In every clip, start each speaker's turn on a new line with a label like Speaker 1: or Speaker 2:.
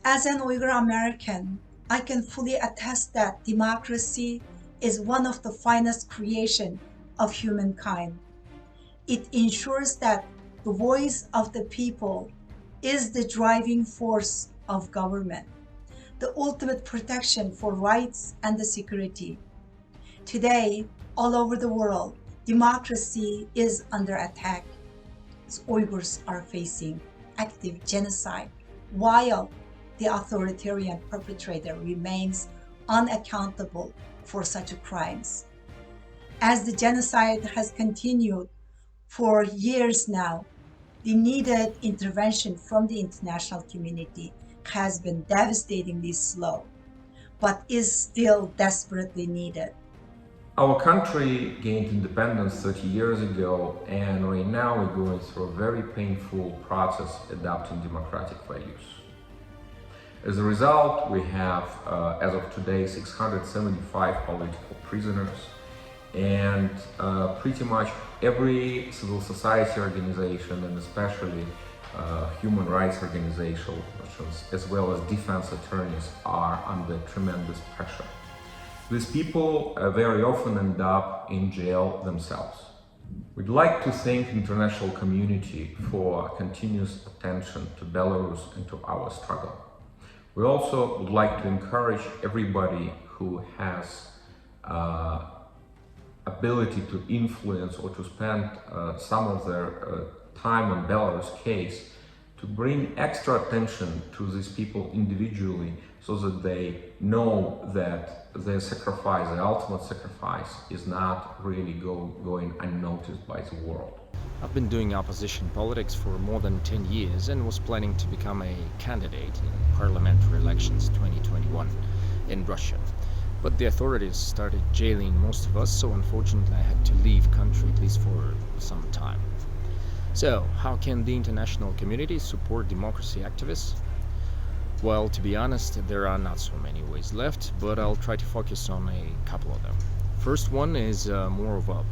Speaker 1: As an Uyghur American, I can fully attest that democracy is one of the finest creations of humankind. It ensures that the voice of the people is the driving force of government, the ultimate protection for rights and the security. Today, all over the world, democracy is under attack. Uyghurs are facing active genocide, while the authoritarian perpetrator remains unaccountable for such crimes. As the genocide has continued for years now, the needed intervention from the international community has been devastatingly slow, but is still desperately needed.
Speaker 2: Our country gained independence 30 years ago, and right now we're going through a very painful process adopting democratic values. As a result, we have, as of today, 675 political prisoners, and pretty much every civil society organization, and especially human rights organizations, as well as defense attorneys, are under tremendous pressure. These people very often end up in jail themselves. We'd like to thank the international community for continuous attention to Belarus and to our struggle. We also would like to encourage everybody who has ability to influence or to spend some of their time on Belarus case to bring extra attention to these people individually, so that they know that their sacrifice, the ultimate sacrifice, is not really going unnoticed by the world.
Speaker 3: I've been doing opposition politics for more than 10 years and was planning to become a candidate in parliamentary elections 2021 in Russia. But the authorities started jailing most of us, so unfortunately I had to leave country at least for some time. So, how can the international community support democracy activists? Well, to be honest, there are not so many ways left, but I'll try to focus on a couple of them. First one is more of a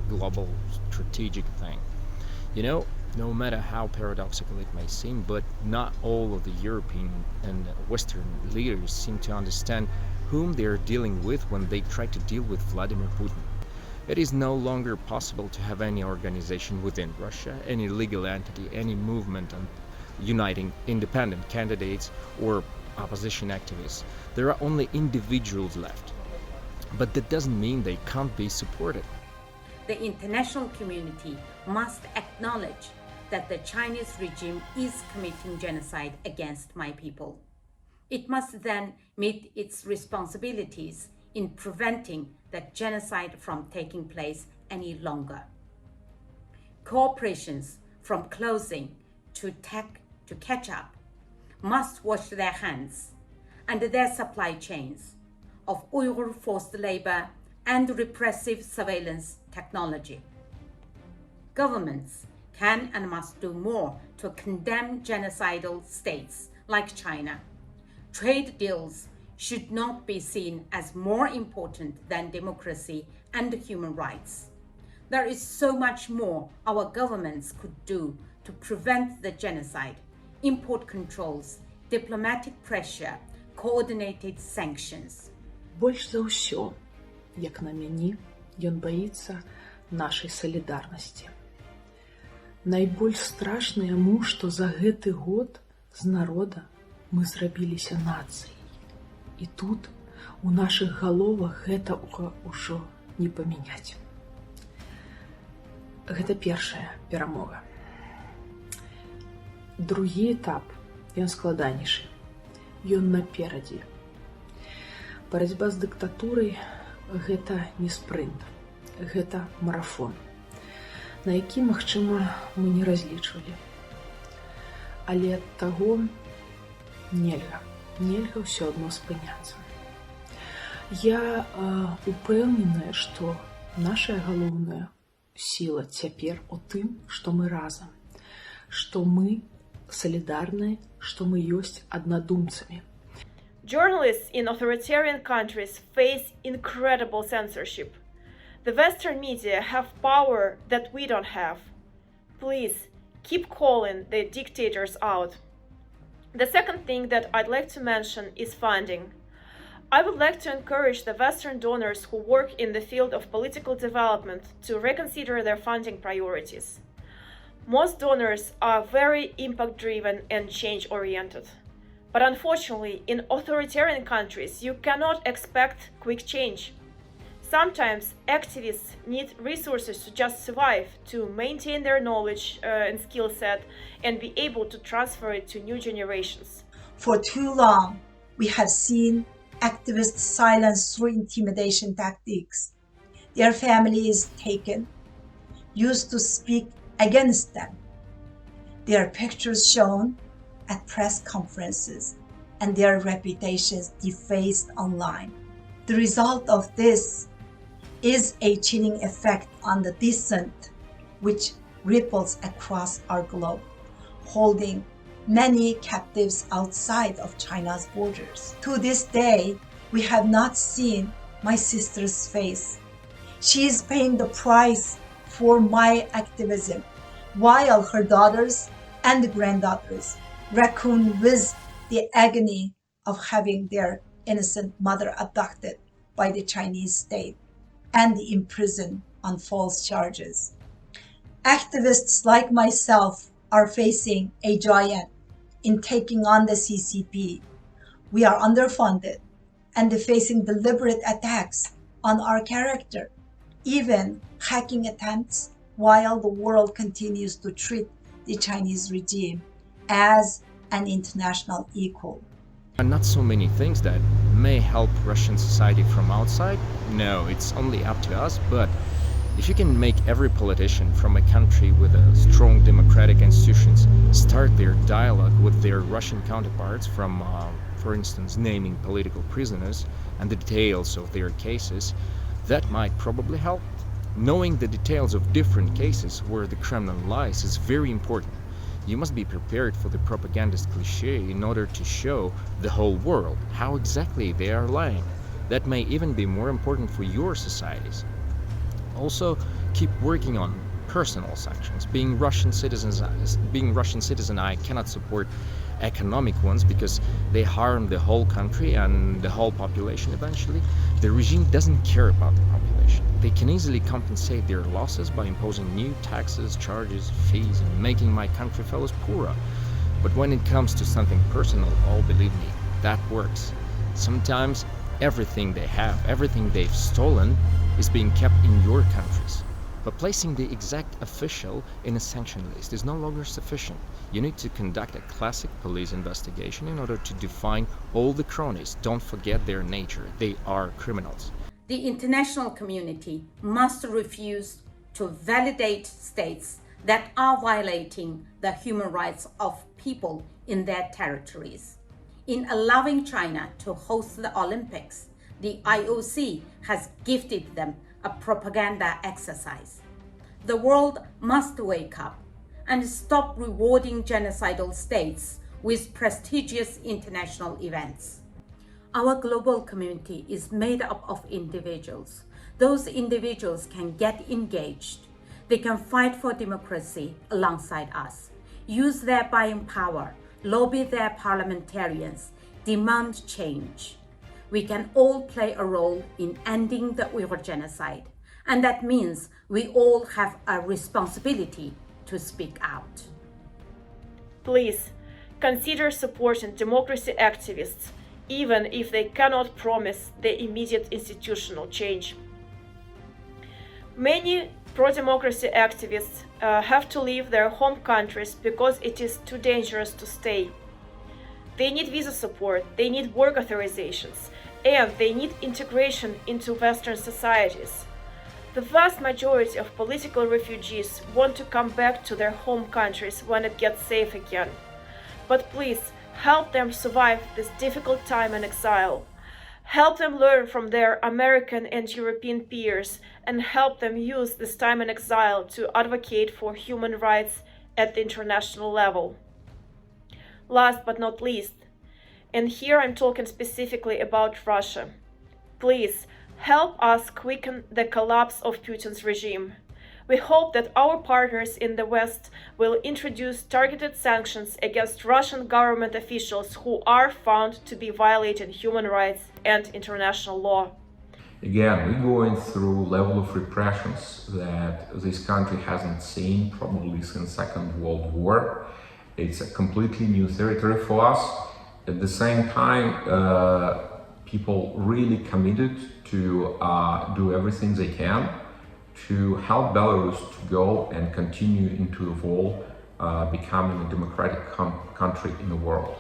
Speaker 3: global strategic thing. You know, no matter how paradoxical it may seem, but not all of the European and Western leaders seem to understand whom they are dealing with when they try to deal with Vladimir Putin. It is no longer possible to have any organization within Russia, any legal entity, any movement on uniting independent candidates or opposition activists. There are only individuals left. But that doesn't mean they can't be supported.
Speaker 4: The international community must acknowledge that the Chinese regime is committing genocide against my people. It must then meet its responsibilities in preventing that genocide from taking place any longer. Corporations, from closing to tech to catch up, must wash their hands and their supply chains of Uyghur forced labor and repressive surveillance technology. Governments can and must do more to condemn genocidal states like China. Trade deals should not be seen as more important than democracy and human rights. There is so much more our governments could do to prevent the genocide: import controls, diplomatic pressure, coordinated sanctions.
Speaker 5: Больш за ўсё, як на мяне, ён баіцца нашай салідарнасці. Найбольш страшна яму, што за гэты год з народа мы зрабіліся нацыяй. І тут у нашых галовах гэта ўжо не памяняць. Гэта першая перамога. Другі этап, ён складанейшы. Ён наперадзе. Барацьба з дыктатурай – гэта не спрынт, гэта марафон, на які, магчыма, мы не разлічвалі. Але ад таго нельга ўсё адно спыняцца. Я упэўненая, што наша галоўная сіла цяпер у тым, што мы разам, што мы солидарны, что мы есть однодумцами.
Speaker 6: Journalists in authoritarian countries face incredible censorship. The Western media have power that we don't have. Please, keep calling the dictators out. The second thing that I'd like to mention is funding. I would like to encourage the Western donors who work in the field of political development to reconsider their funding priorities. Most donors are very impact-driven and change-oriented. But unfortunately, in authoritarian countries, you cannot expect quick change. Sometimes activists need resources to just survive, to maintain their knowledge and skill set, and be able to transfer it to new generations.
Speaker 1: For too long, we have seen activists silenced through intimidation tactics. Their families taken, used to speak against them. Their pictures shown at press conferences, and their reputations defaced online. The result of this is a chilling effect on the dissent, which ripples across our globe, holding many captives outside of China's borders. To this day, we have not seen my sister's face. She is paying the price for my activism, while her daughters and granddaughters raccoon with the agony of having their innocent mother abducted by the Chinese state and imprisoned on false charges. Activists like myself are facing a giant in taking on the CCP. We are underfunded and facing deliberate attacks on our character, even hacking attempts, while the world continues to treat the Chinese regime as an international equal.
Speaker 3: And not so many things that may help Russian society from outside. No, it's only up to us, but if you can make every politician from a country with a strong democratic institutions start their dialogue with their Russian counterparts from, for instance, naming political prisoners and the details of their cases, that might probably help. Knowing the details of different cases where the Kremlin lies is very important. You must be prepared for the propagandist cliché in order to show the whole world how exactly they are lying. That may even be more important for your societies. Also, keep working on personal sanctions. Being Russian citizen, I cannot support economic ones because they harm the whole country and the whole population eventually. The regime doesn't care about the population. They can easily compensate their losses by imposing new taxes, charges, fees, and making my country fellows poorer. But when it comes to something personal, oh, believe me, that works. Sometimes everything they have, everything they've stolen, is being kept in your countries. But placing the exact official in a sanction list is no longer sufficient. You need to conduct a classic police investigation in order to define all the cronies. Don't forget their nature. They are criminals.
Speaker 4: The international community must refuse to validate states that are violating the human rights of people in their territories. In allowing China to host the Olympics, the IOC has gifted them a propaganda exercise. The world must wake up and stop rewarding genocidal states with prestigious international events. Our global community is made up of individuals. Those individuals can get engaged. They can fight for democracy alongside us, use their buying power, lobby their parliamentarians, demand change. We can all play a role in ending the Uyghur genocide, and that means we all have a responsibility to speak out.
Speaker 6: Please consider supporting democracy activists, even if they cannot promise the immediate institutional change. Many pro-democracy activists have to leave their home countries because it is too dangerous to stay. They need visa support, they need work authorizations, and they need integration into Western societies. The vast majority of political refugees want to come back to their home countries when it gets safe again. But please, help them survive this difficult time in exile. Help them learn from their American and European peers, and help them use this time in exile to advocate for human rights at the international level. Last but not least, and here I'm talking specifically about Russia, please help us quicken the collapse of Putin's regime. We hope that our partners in the West will introduce targeted sanctions against Russian government officials who are found to be violating human rights and international law.
Speaker 2: Again, we're going through a level of repressions that this country hasn't seen probably since Second World War. It's a completely new territory for us. At the same time, people really committed to do everything they can to help Belarus to go and continue into evolve, becoming a democratic country in the world.